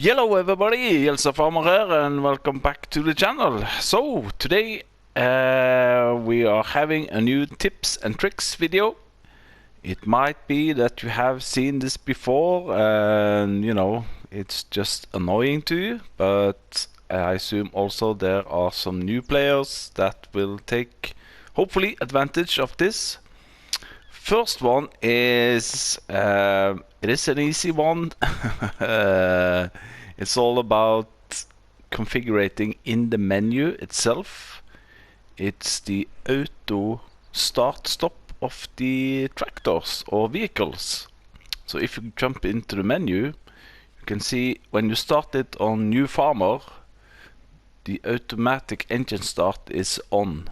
Hello everybody, Elsa Farmer here and welcome back to the channel. So today we are having a new tips and tricks video. It might be that you have seen this before and you know it's just annoying to you, but I assume also there are some new players that will take hopefully advantage of this. First one is it is an easy one. It's all about configuring in the menu itself. It's the auto start-stop of the tractors or vehicles. So if you jump into the menu, you can see when you start it on New Farmer, the automatic engine start is on.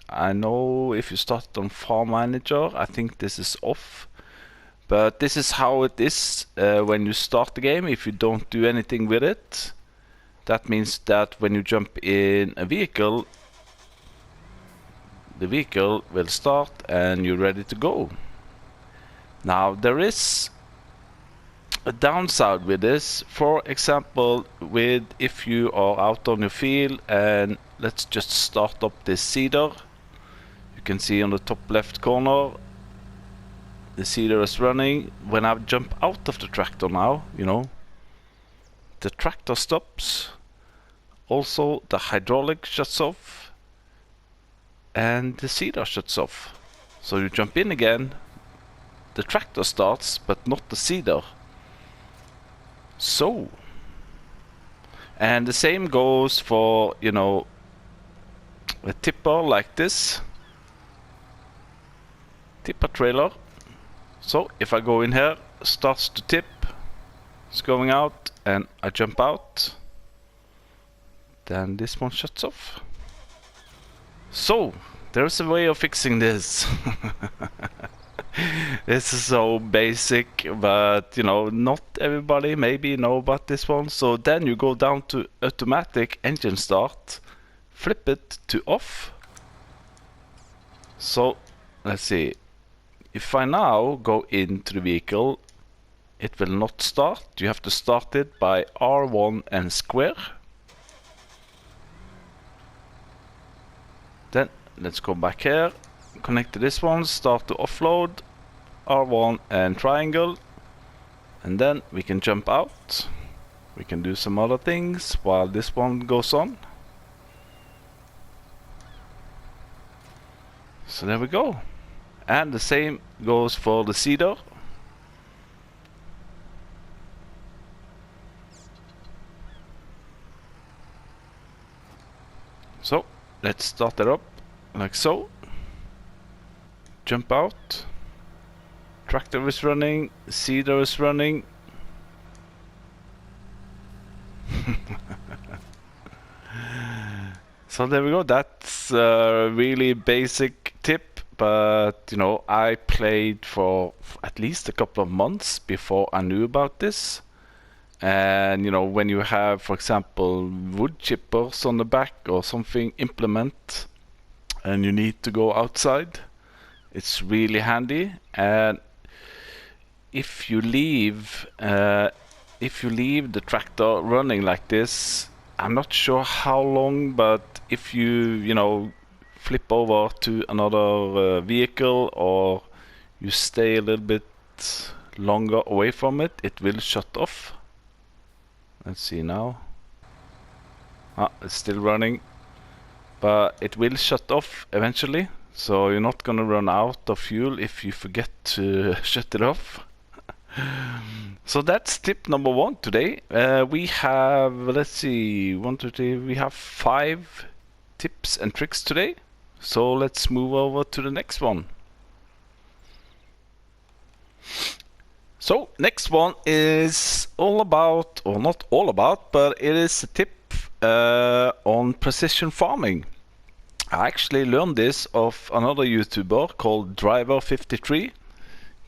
I know if you start on Farm Manager, I think this is off. But this is how it is when you start the game. If you don't do anything with it, that means that when you jump in a vehicle, the vehicle will start and you're ready to go. Now there is a downside with this. For example, with if you are out on your field and let's just start up this seeder. You can see on the top left corner the seeder is running. When I jump out of the tractor now, you know, the tractor stops. Also the hydraulic shuts off and the seeder shuts off. So you jump in again, the tractor starts but not the seeder. So, and the same goes for, you know, a tipper like this, tipper trailer. So if I go in here, starts to tip, it's going out, and I jump out, then this one shuts off. So there's a way of fixing this. This is so basic, but you know, not everybody maybe know about this one. So then you go down to automatic engine start, flip it to off. So let's see. If I now go into the vehicle, it will not start. You have to start it by R1 and square. Then let's go back here, connect to this one, start to offload, R1 and triangle, and then we can jump out. We can do some other things while this one goes on. So there we go. And the same goes for the seeder. So let's start it up like so. Jump out. Tractor is running, seeder is running. So there we go. That's a really basic tip. But you know, I played for at least a couple of months before I knew about this. And you know, when you have, for example, wood chippers on the back or something implement, and you need to go outside, it's really handy. And if you leave the tractor running like this, I'm not sure how long, but if you know, flip over to another vehicle or you stay a little bit longer away from it, it will shut off. Let's see now. It's still running, but it will shut off eventually. So you're not gonna run out of fuel if you forget to shut it off. So that's tip number one today. We have, let's see, 1, 2, 3, we have 5 tips and tricks today. So let's move over to the next one. So next one is all about, or not all about, but it is a tip on precision farming. I actually learned this of another YouTuber called Driver53.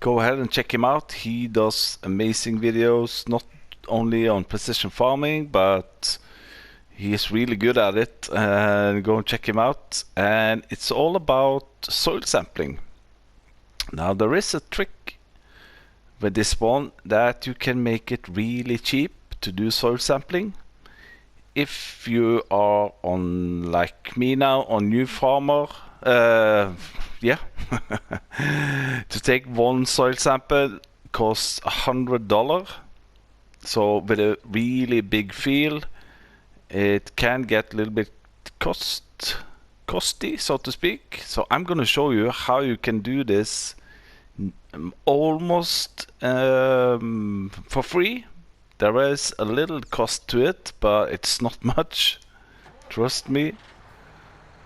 Go ahead and check him out. He does amazing videos, not only on precision farming, but he is really good at it. Go and check him out. And it's all about soil sampling. Now there is a trick with this one that you can make it really cheap to do soil sampling. If you are on, like me now, on New Farmer, yeah, to take one soil sample costs $100. So with a really big field, it can get a little bit costly, so to speak. So I'm going to show you how you can do this almost for free. There is a little cost to it, but it's not much, trust me.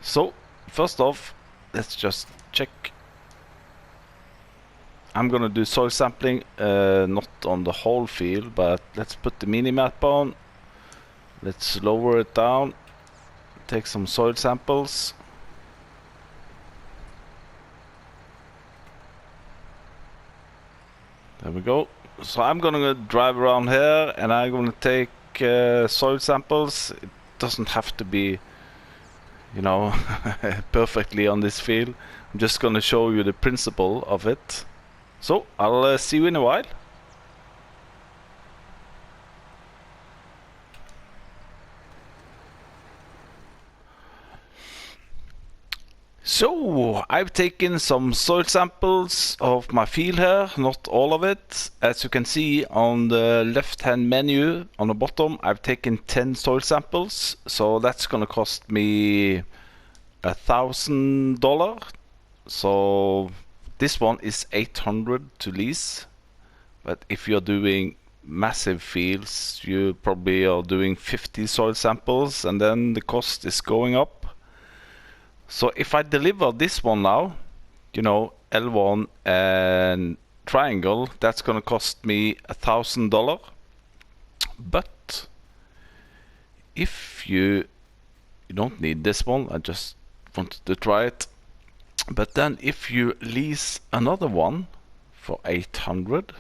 So first off, let's just check. I'm gonna do soil sampling, not on the whole field, but let's put the mini-map on. Let's lower it down, take some soil samples. There we go. So I'm gonna drive around here and I'm gonna take soil samples. It doesn't have to be, you know, perfectly on this field. I'm just gonna show you the principle of it. So I'll see you in a while. So I've taken some soil samples of my field here, not all of it. As you can see on the left hand menu on the bottom, I've taken 10 soil samples. So that's gonna cost me $1,000. So this one is 800 to lease. But if you're doing massive fields, you probably are doing 50 soil samples and then the cost is going up. So if I deliver this one now, you know, L1 and triangle, that's gonna cost me $1,000. But if you don't need this one, I just wanted to try it. But then if you lease another one for 800,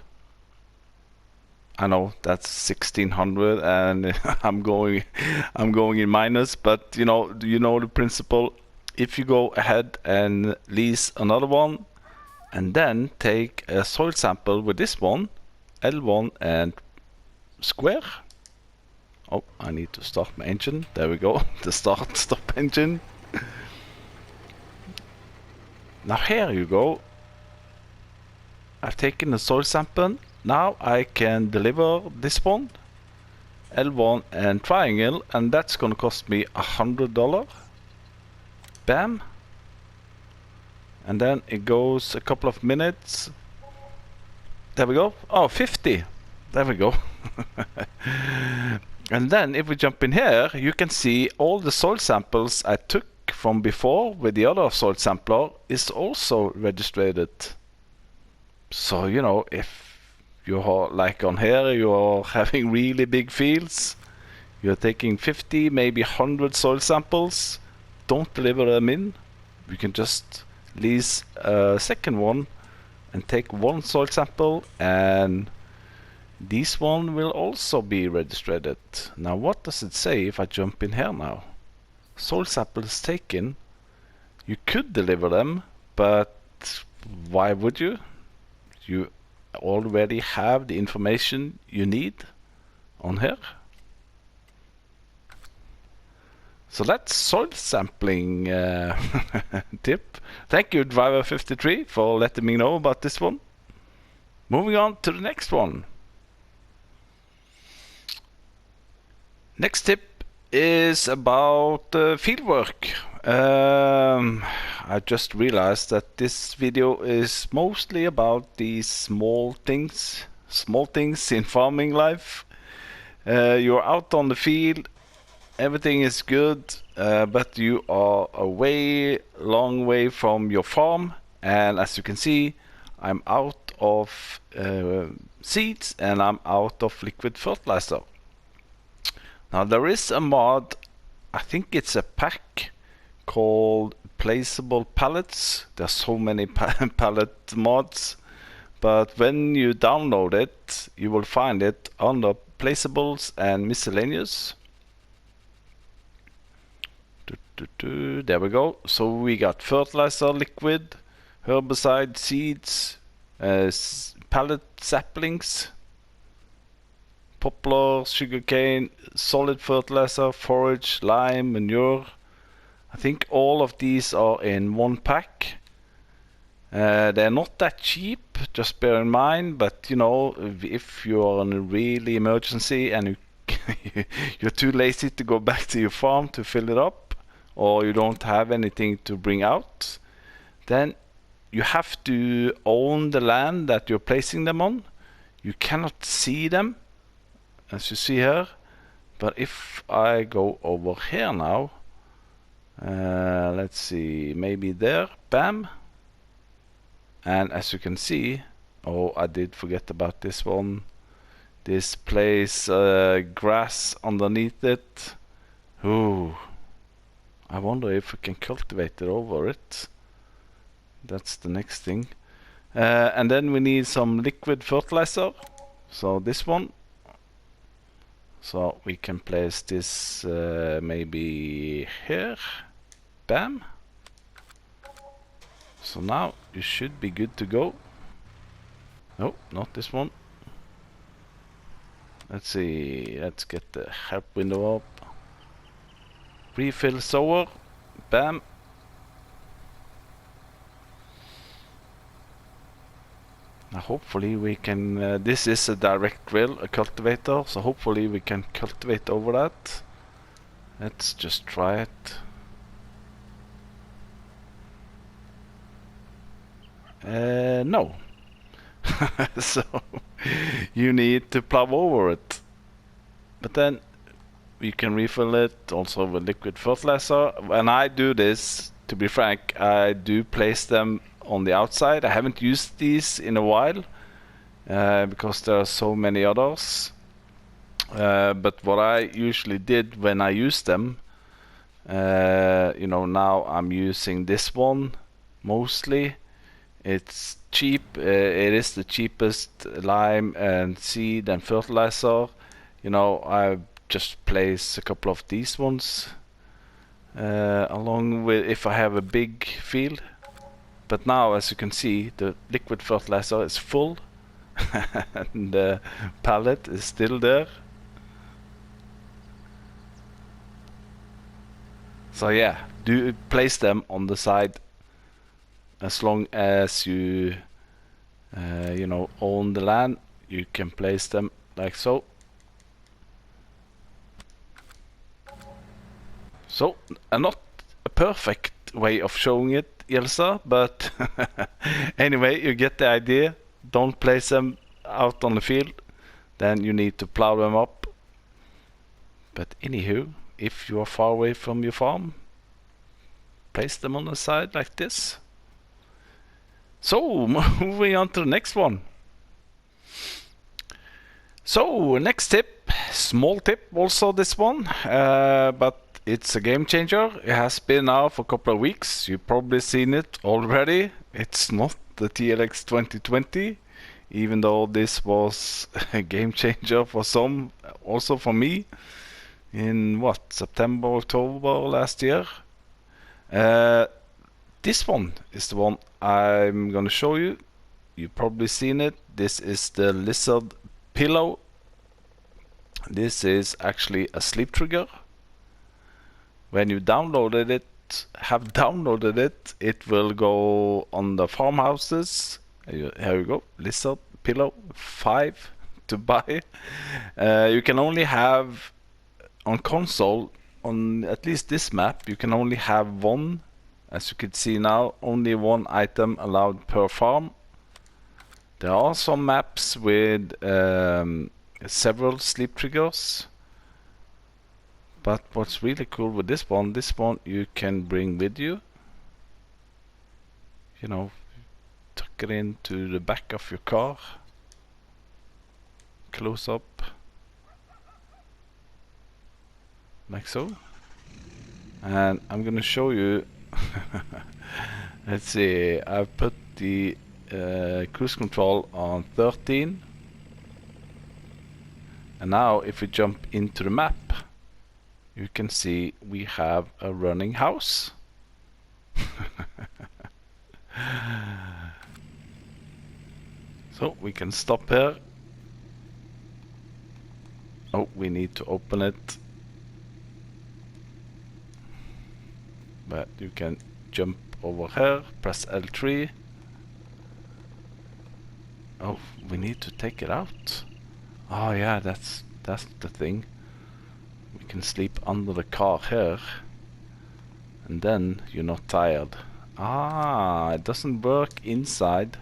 I know that's 1600 and I'm going in minus, but you know the principle. If you go ahead and lease another one and then take a soil sample with this one, L1 and square. Oh, I need to start my engine. There we go, the stop engine. Now here you go. I've taken the soil sample. Now I can deliver this one, L1 and triangle, and that's gonna cost me $100. Bam. And then it goes a couple of minutes. There we go. Oh, 50. There we go. And then if we jump in here, you can see all the soil samples I took from before with the other soil sampler is also registered. So, you know, if you're like on here, you're having really big fields, you're taking 50, maybe 100 soil samples, don't deliver them in. You can just lease a second one and take one soil sample, and this one will also be registered. Now what does it say if I jump in here now? Soil samples taken. You could deliver them, but why would you? You already have the information you need on here. So that's soil sampling tip. Thank you, Driver53, for letting me know about this one. Moving on to the next one. Next tip is about fieldwork. I just realized that this video is mostly about these small things in farming life. You're out on the field, everything is good, but you are a long way from your farm, and as you can see, I'm out of seeds and I'm out of liquid fertilizer. Now there is a mod, I think it's a pack called Placeable Pallets. There's so many pallet mods, but when you download it, you will find it under Placeables and Miscellaneous. There we go. So we got fertilizer, liquid, herbicide, seeds, pallet saplings, poplar, sugarcane, solid fertilizer, forage, lime, manure. I think all of these are in one pack. They're not that cheap, just bear in mind, but you know, if you're in a really emergency and you're too lazy to go back to your farm to fill it up, or you don't have anything to bring out, then you have to own the land that you're placing them on. You cannot see them, as you see here, but if I go over here now, let's see, maybe there, bam. And as you can see, oh, I did forget about this one. This place, grass underneath it. Ooh, I wonder if we can cultivate it over it. That's the next thing. And then we need some liquid fertilizer. So this one. So we can place this maybe here. Bam. So now you should be good to go. No, not this one. Let's see, let's get the help window up. Refill sower. Bam. Now hopefully we can, this is a direct drill, a cultivator, so hopefully we can cultivate over that. Let's just try it. No. So you need to plow over it. But then you can refill it also with liquid fertilizer. When I do this, to be frank, I do place them on the outside. I haven't used these in a while because there are so many others. But what I usually did when I used them, you know, now I'm using this one mostly. It's cheap. It is the cheapest lime and seed and fertilizer. You know, I just place a couple of these ones along with if I have a big field. But now, as you can see, the liquid fertilizer is full and the pallet is still there. So yeah, do place them on the side as long as you you know, own the land. You can place them like so. So, not a perfect way of showing it, Elsa, but anyway, you get the idea. Don't place them out on the field, then you need to plow them up. But anywho, if you are far away from your farm, place them on the side like this. So, moving on to the next one. So, next tip, small tip also this one, but it's a game changer. It has been now for a couple of weeks. You've probably seen it already. It's not the TLX 2020, even though this was a game changer for some, also for me, in what, September, October last year. This one is the one I'm gonna show you. You've probably seen it. This is the lizard pillow. This is actually a sleep trigger. When you downloaded it, it will go on the farmhouses. Here you go, lizard pillow 5 to buy. You can only have on console, on at least this map, you can only have one. As you can see now, only one item allowed per farm. There are some maps with several sleep triggers. But what's really cool with this one you can bring with you. You know, tuck it into the back of your car. Close up. Like so. And I'm gonna show you. Let's see, I've put the cruise control on 13. And now if we jump into the map, you can see we have a running house. So we can stop here. Oh, we need to open it. But you can jump over here, press L3. Oh, we need to take it out. Oh yeah, that's the thing. We can sleep under the car here. And then you're not tired. Ah, it doesn't work inside.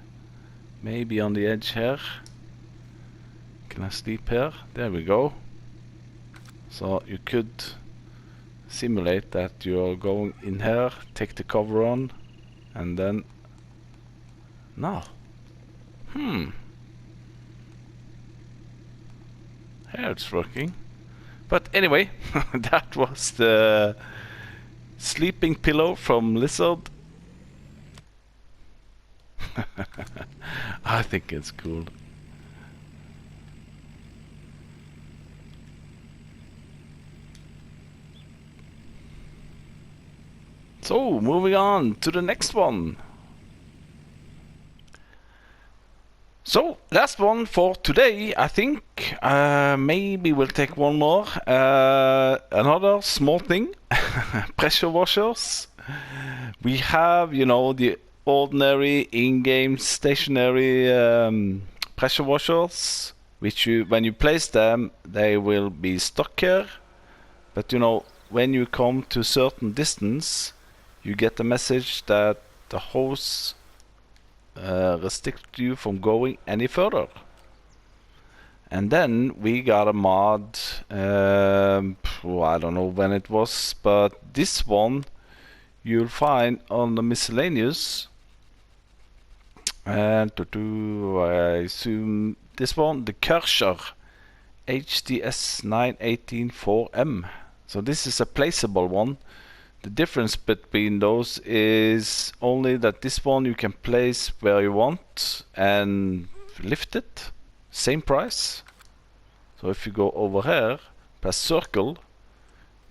Maybe on the edge here. Can I sleep here? There we go. So you could simulate that you're going in here, take the cover on, and then... No. Here it's working. But anyway, that was the sleeping pillow from Lizard. I think it's cool. So, moving on to the next one. So, last one for today, I think. Maybe we'll take one more. Another small thing. Pressure washers. We have, you know, the ordinary in-game stationary pressure washers, which when you place them, they will be stuck here. But, you know, when you come to a certain distance, you get a message that the hose restrict you from going any further. And then we got a mod, I don't know when it was, but this one you'll find on the miscellaneous. And I assume this one, the Kircher HDS 9184M. So this is a placeable one. The difference between those is only that this one you can place where you want and lift it. Same price. So if you go over here, press circle,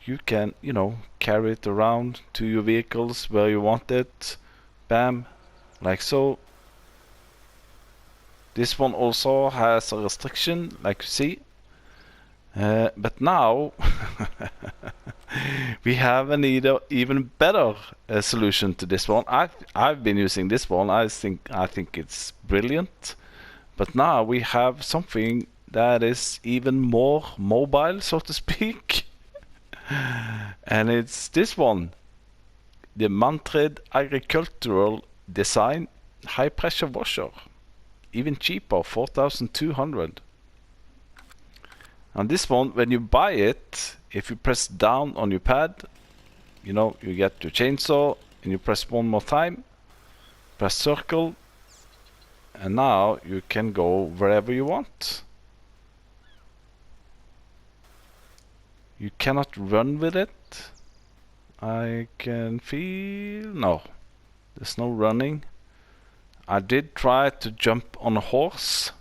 you can, you know, carry it around to your vehicles where you want it. Bam, like so. This one also has a restriction, like you see. But now we have an even better solution to this one. I've been using this one. I think it's brilliant. But now we have something that is even more mobile, so to speak. And it's this one, the Manfred Agricultural Design High Pressure Washer. Even cheaper, 4,200. And this one, when you buy it, if you press down on your pad, you know, you get your chainsaw, and you press one more time, press circle, and now you can go wherever you want. You cannot run with it. I can feel... no, there's no running. I did try to jump on a horse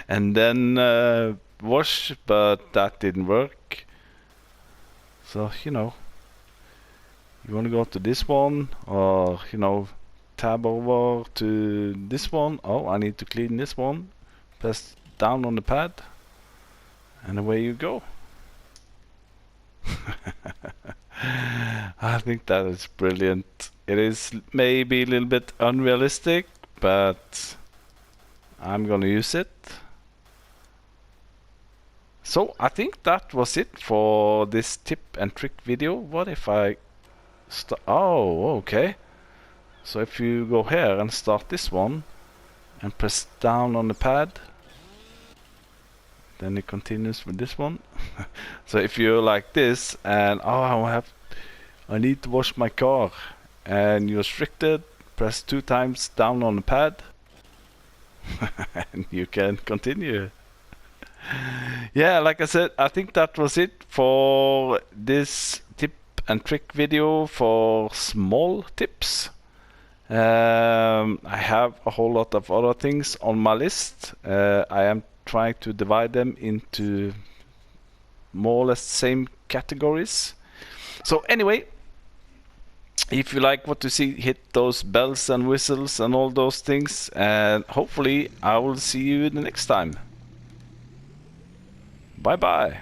and then wash, but that didn't work. So, you know, you want to go to this one, or, you know, tab over to this one. Oh, I need to clean this one. Press down on the pad, and away you go. I think that is brilliant. It is maybe a little bit unrealistic, but I'm gonna use it. So I think that was it for this tip and trick video. What if I start? Oh, okay. So if you go here and start this one and press down on the pad, then it continues with this one. So if you're like this and I need to wash my car, and you're restricted, press 2 times down on the pad and you can continue. Yeah, like I said, I think that was it for this tip and trick video for small tips. I have a whole lot of other things on my list. I am trying to divide them into more or less same categories. So anyway, if you like what you see, hit those bells and whistles and all those things, and hopefully I will see you the next time. Bye bye.